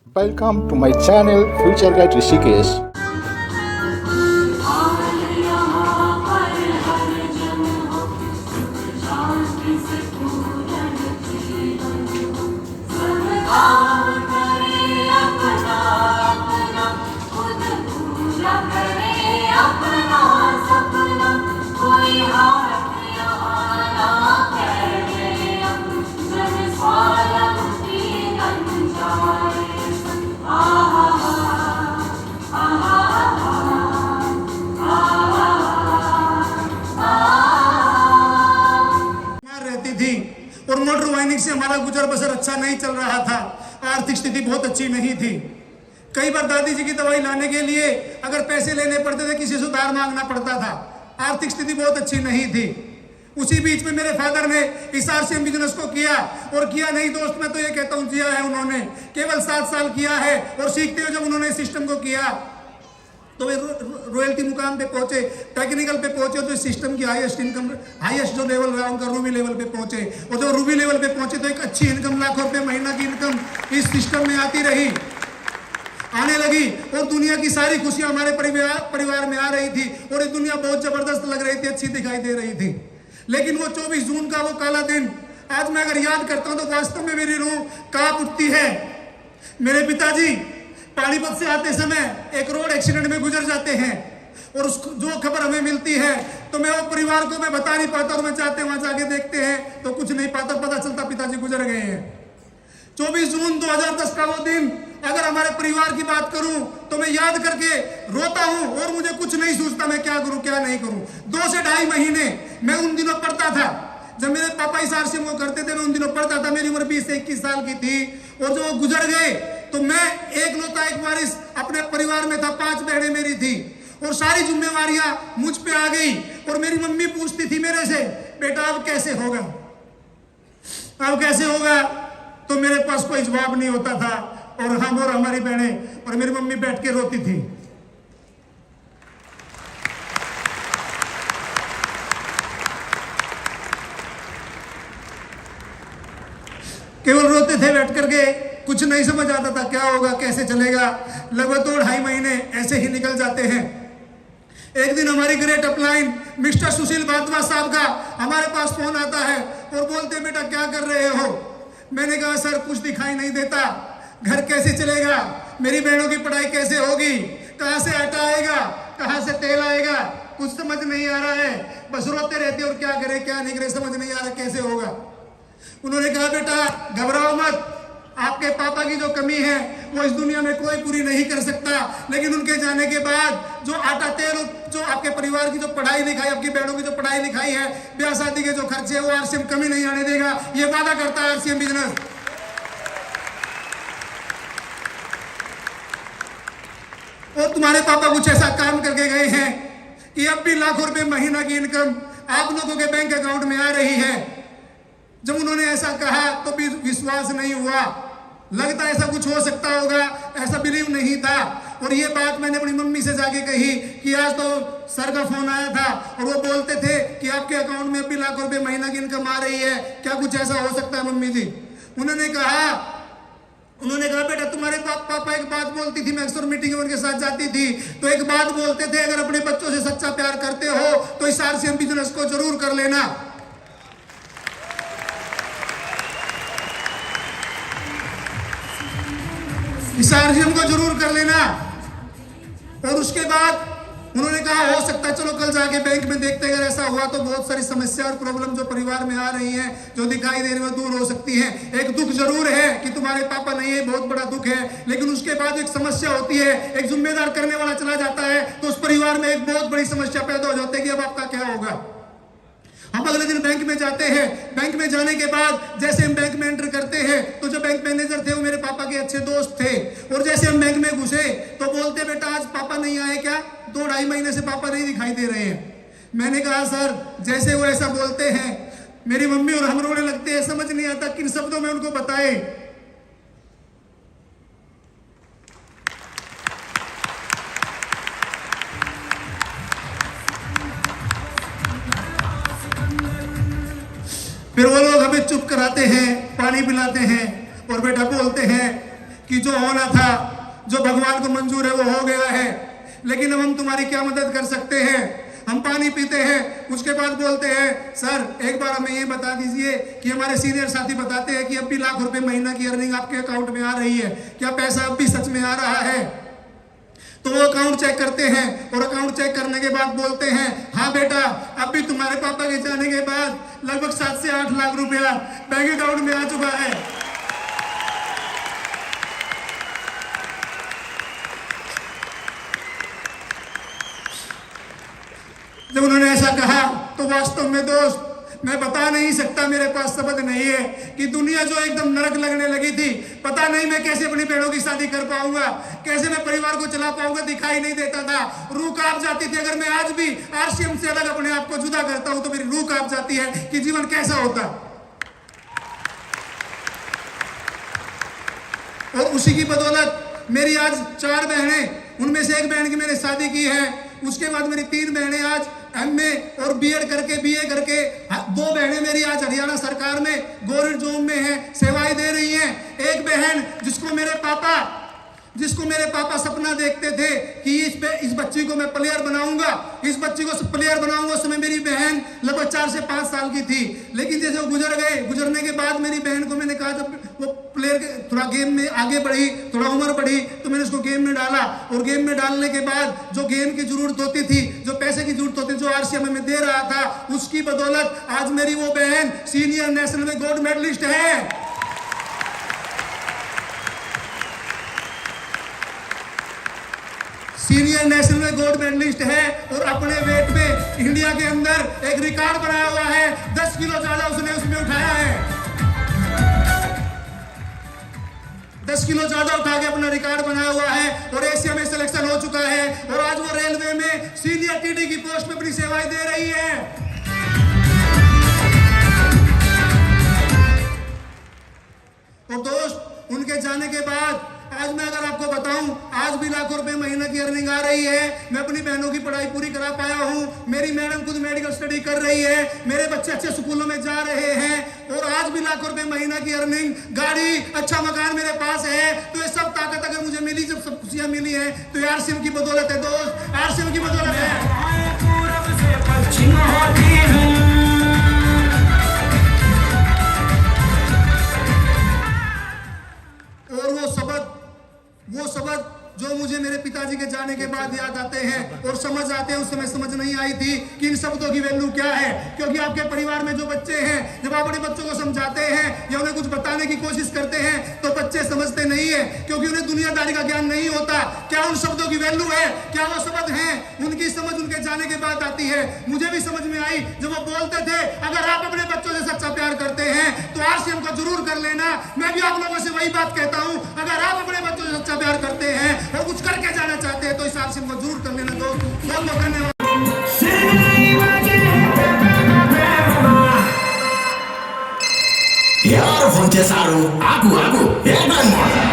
Welcome to my channel Future Guide Rishikesh. और motor whining से हमारा गुजर बसर अच्छा नहीं चल रहा था। आर्थिक स्थिति बहुत अच्छी नहीं थी। कई बार दादी जी की दवाई लाने के लिए अगर पैसे लेने पड़ते थे, किसी से उधार मांगना पड़ता था। आर्थिक स्थिति बहुत अच्छी नहीं थी। उसी बीच में मेरे फादर ने इस आरसीएम बिजनेस को किया, और किया नहीं दोस्त, मैं तो ये कहता हूँ किया है उन्होंने। केवल 7 साल किया है, और सीखते हुए जब उन्होंने सिस्टम को किया तो वे रॉयल्टी मुकाम पे पहुंचे, टेक्निकल पे पहुंचे, तो सिस्टम की हाईएस्ट जो लेवल रहा उनका रूबी लेवल पे पहुंचे। और जब रूबी लेवल पे पहुंचे तो एक अच्छी इनकम, लाखों रुपए महीना की इनकम इस सिस्टम में आने लगी। और दुनिया की सारी खुशियां हमारे परिवार में आ रही थी, और ये दुनिया बहुत जबरदस्त लग रही थी, अच्छी दिखाई दे रही थी। लेकिन वो 24 जून का वो काला दिन आज मैं अगर याद करता हूं तो वास्तव में मेरी रूह कांप उठती है। मेरे पिताजी पानीपत से आते समय एक रोड एक्सीडेंट में गुजर जाते हैं, और उस जो खबर हमें मिलती है तो मैं वो परिवार को मैं बता नहीं पाता, और मैं चाहते वहां जाके देखते हैं तो कुछ नहीं पाता, पता चलता पिताजी गुजर गए हैं। 24 जून 2010 का वो दिन अगर हमारे परिवार की बात करूं तो मैं याद करके रोता हूं, और मुझे कुछ नहीं सोचता मैं क्या करूं क्या नहीं करूं। 2 से 2.5 महीने मैं उन दिनों पढ़ता था। जब मेरे पापा इस आरसीएम को करते थे मैं उन दिनों पढ़ता था। मेरी उम्र 20 से 21 साल की थी, और जो गुजर गए तो मैं एकलौता एक वारिस अपने परिवार में था। 5 बहनें मेरी थी, और सारी जिम्मेवारियां मुझ पे आ गई। और मेरी मम्मी पूछती थी मेरे से, बेटा अब कैसे होगा, अब कैसे होगा? तो मेरे पास कोई जवाब नहीं होता था, और हम और हमारी बहनें और मेरी मम्मी बैठ के रोती थी। केवल रोते थे बैठ करके, कुछ नहीं समझ आता था क्या होगा कैसे चलेगा। लगभग 2-2.5 महीने ऐसे ही निकल जाते हैं। एक दिन हमारी ग्रेट अपलाइन मिस्टर सुशील भारद्वाज साहब का हमारे पास फोन आता है, और बोलते बेटा क्या कर रहे हो? मैंने कहा सर कुछ दिखाई नहीं देता, घर कैसे चलेगा, मेरी बहनों की पढ़ाई कैसे होगी, कहाँ से आटा आएगा, कहाँ से तेल आएगा, कुछ समझ नहीं आ रहा है। बस रोते रहते और क्या करे क्या नहीं करे समझ नहीं आ रहा कैसे होगा। उन्होंने कहा बेटा घबराओ मत, आपके पापा की जो कमी है वो इस दुनिया में कोई पूरी नहीं कर सकता, लेकिन उनके जाने के बाद जो आटा तेल, जो आपके परिवार की जो पढ़ाई लिखाई, आपकी बहनों की जो पढ़ाई लिखाई है, ब्याह शादी के जो खर्चे है, वो आरसीएम कमी नहीं आने देगा। ये वादा करता है आरसीएम बिजनेस। और तुम्हारे पापा कुछ ऐसा काम करके गए हैं कि अब भी लाखों रुपए महीना की इनकम आप लोगों के बैंक अकाउंट में आ रही है। जब उन्होंने ऐसा कहा तो भी विश्वास नहीं हुआ, लगता ऐसा कुछ हो सकता होगा, ऐसा बिलीव नहीं था। और ये बात मैंने अपनी मम्मी से जाके कही कि आज तो सर का फोन आया था, और वो बोलते थे कि आपके अकाउंट में भी लाखों रुपए महीना की इनकम आ रही है, क्या कुछ ऐसा हो सकता है मम्मी जी? उन्होंने कहा बेटा तुम्हारे पापा एक बात बोलती थी, मैं अक्सर मीटिंग में उनके साथ जाती थी, तो एक बात बोलते थे, अगर अपने बच्चों से सच्चा प्यार करते हो तो इस आरसीएम बिजनेस को जरूर कर लेना। इस आरसीएम को जरूर कर लेना। और उसके बाद उन्होंने कहा हो सकता है चलो कल जाके बैंक में देखते हैं, अगर ऐसा हुआ तो बहुत सारी समस्या और प्रॉब्लम जो परिवार में आ रही है, जो दिखाई दे रही है, दूर हो सकती है। एक दुख जरूर है कि तुम्हारे पापा नहीं है, बहुत बड़ा दुख है, लेकिन उसके बाद एक समस्या होती है, एक जिम्मेदार करने वाला चला जाता है तो उस परिवार में एक बहुत बड़ी समस्या पैदा हो जाती है कि अब आपका क्या होगा। हम अगले दिन बैंक में जाते हैं। बैंक में जाने के बाद जैसे हम बैंक में एंटर करते हैं तो जो बैंक मैनेजर थे वो मेरे पापा के अच्छे दोस्त थे, और जैसे हम बैंक में घुसे तो बोलते बेटा आज पापा नहीं आए क्या, 2-2.5 महीने से पापा नहीं दिखाई दे रहे हैं। मैंने कहा सर जैसे वो ऐसा बोलते हैं मेरी मम्मी और हम रोने लगते हैं, समझ नहीं आता किन शब्दों में उनको बताए। फिर वो लोग हमें चुप कराते हैं, पानी पिलाते हैं, और बेटा बोलते हैं कि जो होना था, जो भगवान को मंजूर है वो हो गया है, लेकिन अब हम तुम्हारी क्या मदद कर सकते हैं। हम पानी पीते हैं, उसके बाद बोलते हैं सर एक बार हमें ये बता दीजिए कि हमारे सीनियर साथी बताते हैं कि अब भी लाख रुपए महीना की अर्निंग आपके अकाउंट में आ रही है, क्या पैसा अब भी सच में आ रहा है। तो वो अकाउंट चेक करते हैं और अकाउंट चेक करने के बाद बोलते हैं हाँ बेटा अब भी तुम्हारे पापा के जाने के बाद लगभग 7 से 8 लाख रुपया बैंक अकाउंट में आ चुका है। जब उन्होंने ऐसा कहा तो वास्तव में दोस्त मैं बता नहीं सकता, मेरे पास शब्द नहीं है कि दुनिया जो एकदम नरक लगने लगी थी, पता नहीं मैं कैसे अपनी बहनों की शादी कर पाऊंगा, कैसे मैं परिवार को चला पाऊंगा, दिखाई नहीं देता था, रूह कांप जाती थी। अगर मैं आज भी आरसीएम से अलग अपने आप को जुदा करता हूं तो मेरी रूह कांप जाती है कि जीवन कैसा होता। और उसी की बदौलत मेरी आज 4 बहनें, उनमें से एक बहन की मैंने शादी की है, उसके बाद मेरी 3 बहनें आज एमए और बीएड करके बीए करके, 2 बहनें मेरी आज हरियाणा सरकार में गवर्नमेंट जॉब में है, सेवाएं दे रही हैं। एक बहन जिसको मेरे पापा सपना देखते थे कि इस बच्ची को मैं प्लेयर बनाऊंगा, इस बच्ची को प्लेयर बनाऊंगा, उस समय मेरी बहन लगभग 4 से 5 साल की थी। लेकिन जैसे वो गुजर गए, गुजरने के बाद मेरी बहन को मैंने कहा जब वो प्लेयर थोड़ा गेम में आगे बढ़ी, थोड़ा उम्र बढ़ी, तो मैंने उसको गेम में डाला और गेम में डालने के बाद जो गेम की जरूरत होती थी, जो पैसे की जरूरत होती थी, जो आरसीएम में दे रहा था, उसकी बदौलत आज मेरी वो बहन सीनियर नेशनल में गोल्ड मेडलिस्ट है। सीनियर नेशनल में गोल्ड मेडलिस्ट है और अपने वेट में इंडिया के अंदर एक रिकॉर्ड बनाया हुआ है, 10 किलो ज्यादा उसने उसमें उठाया है, 10 किलो ज्यादा उठा के अपना रिकॉर्ड बनाया हुआ है और एशिया में सिलेक्शन हो चुका है और आज वो रेलवे में सीनियर टीडी की पोस्ट में अपनी सेवाएं दे रही है। और दोस्त उनके जाने के बाद आज मैं अगर आपको बताऊं, आज भी लाखों रुपए महीना की अर्निंग आ रही है। मैं अपनी बहनों की पढ़ाई पूरी करा पाया हूं, मेरी मैडम खुद मेडिकल स्टडी कर रही है, मेरे बच्चे अच्छे स्कूलों में जा रहे हैं और आज भी लाखों रुपए महीना की अर्निंग, गाड़ी, अच्छा मकान मेरे पास है। तो ये सब ताकत अगर मुझे मिली, जब सब खुशियां मिली है तो ये आरसीएम की बदौलत है दोस्त, आरसीएम की बदौलत है। और वो शब्द जो मुझे मेरे पिताजी के जाने के बाद याद आते हैं और समझ आते हैं, उस समय समझ नहीं आई थी कि इन शब्दों की वैल्यू क्या है। क्योंकि आपके परिवार में जो बच्चे हैं, जब आप अपने बच्चों को समझाते हैं या उन्हें कुछ बताने की कोशिश करते हैं तो बच्चे समझते नहीं है, क्योंकि उन्हें दुनियादारी का ज्ञान नहीं होता। क्या उन शब्दों की वैल्यू है, क्या वो शब्द हैं, उनकी समझ उनके जाने के बाद आती है। मुझे भी समझ में आई जब वो बोलते थे अगर आप अपने बच्चों से सच्चा प्यार करते हैं तो आरसीएम को जरूर कर लेना। मैं भी आप लोगों से वही बात कहता हूं, अगर आप अपने बच्चों से सच्चा प्यार करते हैं और कुछ करके जाना चाहते हैं तो इस आरसीएम को जरूर कर लेना दोस्त। बहुत बहुत धन्यवाद। Ya, Fonte Saru, aku, ya kan?